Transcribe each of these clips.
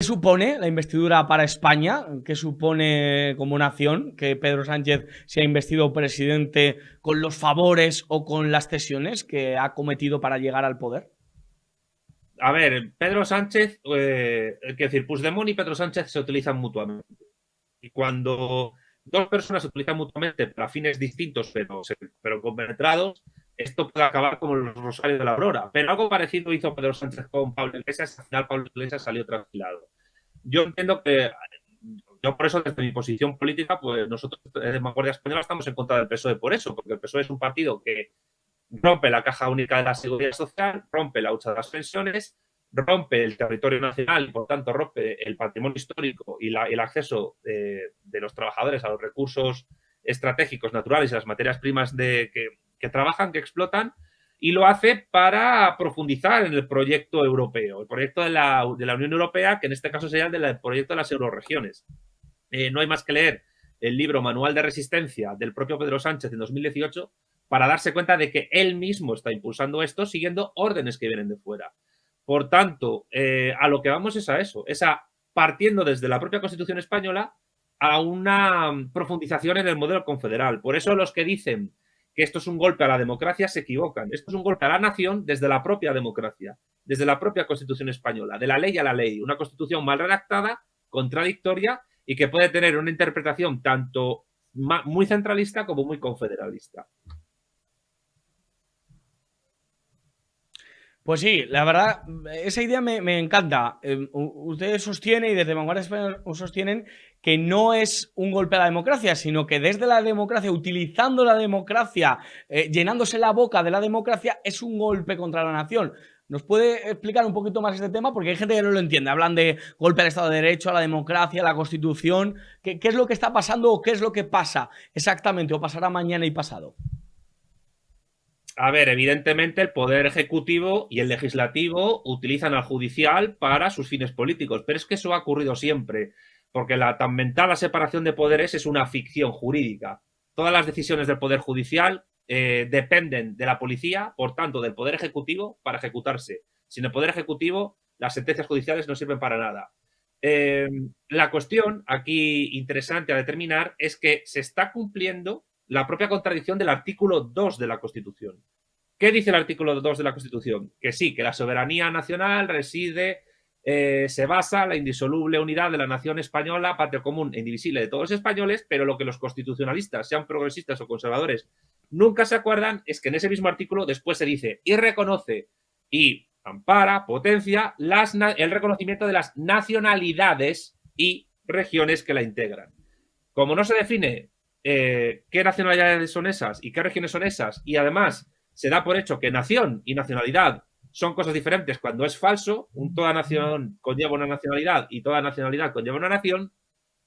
supone la investidura para España? ¿Qué supone como nación que Pedro Sánchez sea investido presidente con los favores o con las cesiones que ha cometido para llegar al poder? A ver, Pedro Sánchez, es decir, Puigdemont y Pedro Sánchez se utilizan mutuamente. Y cuando dos personas se utilizan mutuamente para fines distintos, pero compenetrados, esto puede acabar como los Rosarios de la Aurora. Pero algo parecido hizo Pedro Sánchez con Pablo Iglesias, al final Pablo Iglesias salió tranquilado. Yo entiendo que, yo por eso desde mi posición política, pues nosotros en Vanguardia Española estamos en contra del PSOE por eso, porque el PSOE es un partido que rompe la caja única de la seguridad social, rompe la hucha de las pensiones, rompe el territorio nacional y por tanto rompe el patrimonio histórico y el acceso de los trabajadores a los recursos estratégicos naturales y las materias primas que trabajan, que explotan, y lo hace para profundizar en el proyecto europeo, el proyecto de la Unión Europea, que en este caso sería el proyecto de las euroregiones. No hay más que leer el libro Manual de Resistencia del propio Pedro Sánchez en 2018 para darse cuenta de que él mismo está impulsando esto siguiendo órdenes que vienen de fuera. Por tanto, a lo que vamos es a eso, es a partiendo desde la propia Constitución española a una profundización en el modelo confederal. Por eso los que dicen que esto es un golpe a la democracia se equivocan. Esto es un golpe a la nación desde la propia democracia, desde la propia Constitución española, de la ley a la ley. Una Constitución mal redactada, contradictoria y que puede tener una interpretación tanto muy centralista como muy confederalista. Pues sí, la verdad, esa idea me encanta. Ustedes sostienen, y desde Vanguardia Española sostienen, que no es un golpe a la democracia, sino que desde la democracia, utilizando la democracia, llenándose la boca de la democracia, es un golpe contra la nación. ¿Nos puede explicar un poquito más este tema? Porque hay gente que no lo entiende. Hablan de golpe al Estado de Derecho, a la democracia, a la Constitución. ¿Qué es lo que está pasando o qué es lo que pasa exactamente o pasará mañana y pasado? A ver, evidentemente el poder ejecutivo y el legislativo utilizan al judicial para sus fines políticos, pero es que eso ha ocurrido siempre, porque la tan mentada separación de poderes es una ficción jurídica. Todas las decisiones del poder judicial dependen de la policía, por tanto, del poder ejecutivo para ejecutarse. Sin el poder ejecutivo, las sentencias judiciales no sirven para nada. Eh, la cuestión aquí interesante a determinar es que se está cumpliendo la propia contradicción del artículo 2 de la Constitución. ¿Qué dice el artículo 2 de la Constitución? Que sí, que la soberanía nacional se basa en la indisoluble unidad de la nación española, patria común e indivisible de todos los españoles, pero lo que los constitucionalistas, sean progresistas o conservadores, nunca se acuerdan es que en ese mismo artículo después se dice y reconoce y ampara, potencia el reconocimiento de las nacionalidades y regiones que la integran. Como no se define qué nacionalidades son esas y qué regiones son esas, y además se da por hecho que nación y nacionalidad son cosas diferentes cuando es falso, toda nación conlleva una nacionalidad y toda nacionalidad conlleva una nación,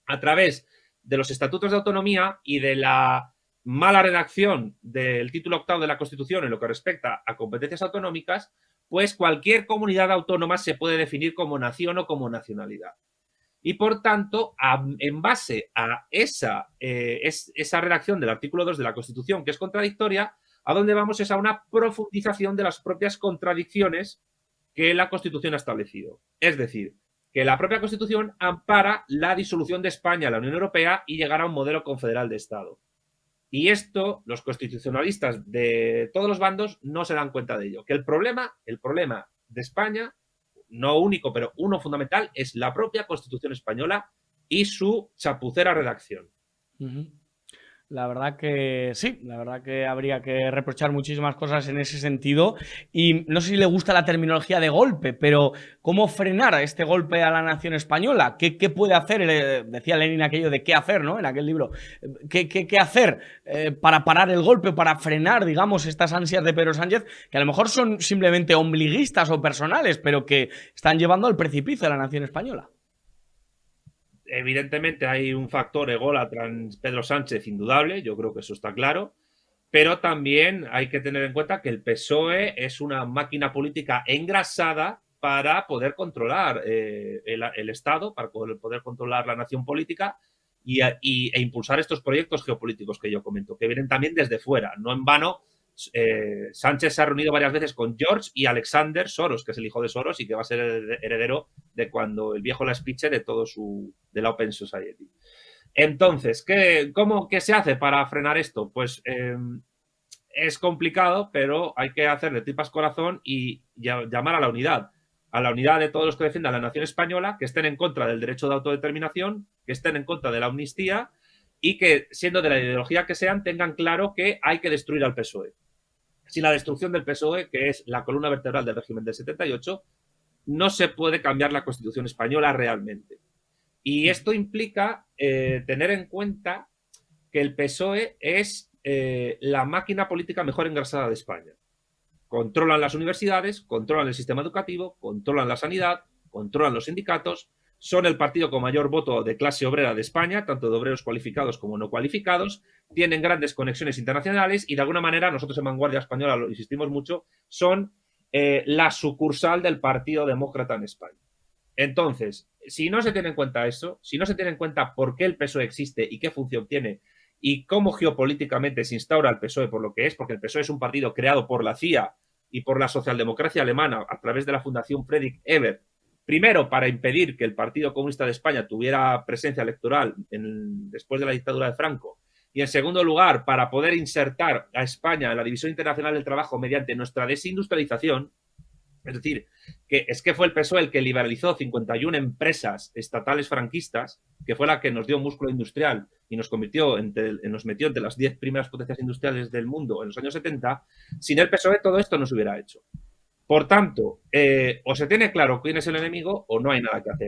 a través de los estatutos de autonomía y de la mala redacción del título octavo de la Constitución en lo que respecta a competencias autonómicas, pues cualquier comunidad autónoma se puede definir como nación o como nacionalidad. Y por tanto, en base a esa redacción del artículo 2 de la Constitución, que es contradictoria, a dónde vamos es a una profundización de las propias contradicciones que la Constitución ha establecido. Es decir, que la propia Constitución ampara la disolución de España a la Unión Europea y llegar a un modelo confederal de Estado. Y esto, los constitucionalistas de todos los bandos no se dan cuenta de ello. Que el problema de España, no único, pero uno fundamental, es la propia Constitución española y su chapucera redacción. La verdad que sí, la verdad que habría que reprochar muchísimas cosas en ese sentido. Y no sé si le gusta la terminología de golpe, pero ¿cómo frenar este golpe a la nación española? ¿Qué puede hacer? Decía Lenin aquello de qué hacer, ¿no? En aquel libro. ¿Qué hacer para parar el golpe, para frenar, digamos, estas ansias de Pedro Sánchez, que a lo mejor son simplemente ombliguistas o personales, pero que están llevando al precipicio a la nación española? Evidentemente hay un factor ególatra en Pedro Sánchez indudable, yo creo que eso está claro, pero también hay que tener en cuenta que el PSOE es una máquina política engrasada para poder controlar el Estado, para poder controlar la nación política e impulsar estos proyectos geopolíticos que yo comento, que vienen también desde fuera. No en vano Sánchez se ha reunido varias veces con George y Alexander Soros, que es el hijo de Soros y que va a ser heredero de cuando el viejo la espiche de la Open Society. Entonces, ¿qué se hace para frenar esto? Pues es complicado, pero hay que hacer de tripas corazón y llamar a la unidad de todos los que defiendan la nación española, que estén en contra del derecho de autodeterminación, que estén en contra de la amnistía y que, siendo de la ideología que sean, tengan claro que hay que destruir al PSOE. Sin la destrucción del PSOE, que es la columna vertebral del régimen del 78, no se puede cambiar la Constitución española realmente. Y esto implica tener en cuenta que el PSOE es la máquina política mejor engrasada de España. Controlan las universidades, controlan el sistema educativo, controlan la sanidad, controlan los sindicatos, son el partido con mayor voto de clase obrera de España, tanto de obreros cualificados como no cualificados, tienen grandes conexiones internacionales y de alguna manera nosotros en Vanguardia Española, lo insistimos mucho, son la sucursal del Partido Demócrata en España. Entonces, si no se tiene en cuenta eso, si no se tiene en cuenta por qué el PSOE existe y qué función tiene y cómo geopolíticamente se instaura el PSOE por lo que es, porque el PSOE es un partido creado por la CIA y por la socialdemocracia alemana a través de la Fundación Friedrich Ebert, primero para impedir que el Partido Comunista de España tuviera presencia electoral después de la dictadura de Franco, y en segundo lugar para poder insertar a España en la División Internacional del Trabajo mediante nuestra desindustrialización. Es decir, que fue el PSOE el que liberalizó 51 empresas estatales franquistas, que fue la que nos dio músculo industrial y nos metió entre las 10 primeras potencias industriales del mundo en los años 70. Sin el PSOE todo esto no se hubiera hecho. Por tanto, o se tiene claro quién es el enemigo o no hay nada que hacer.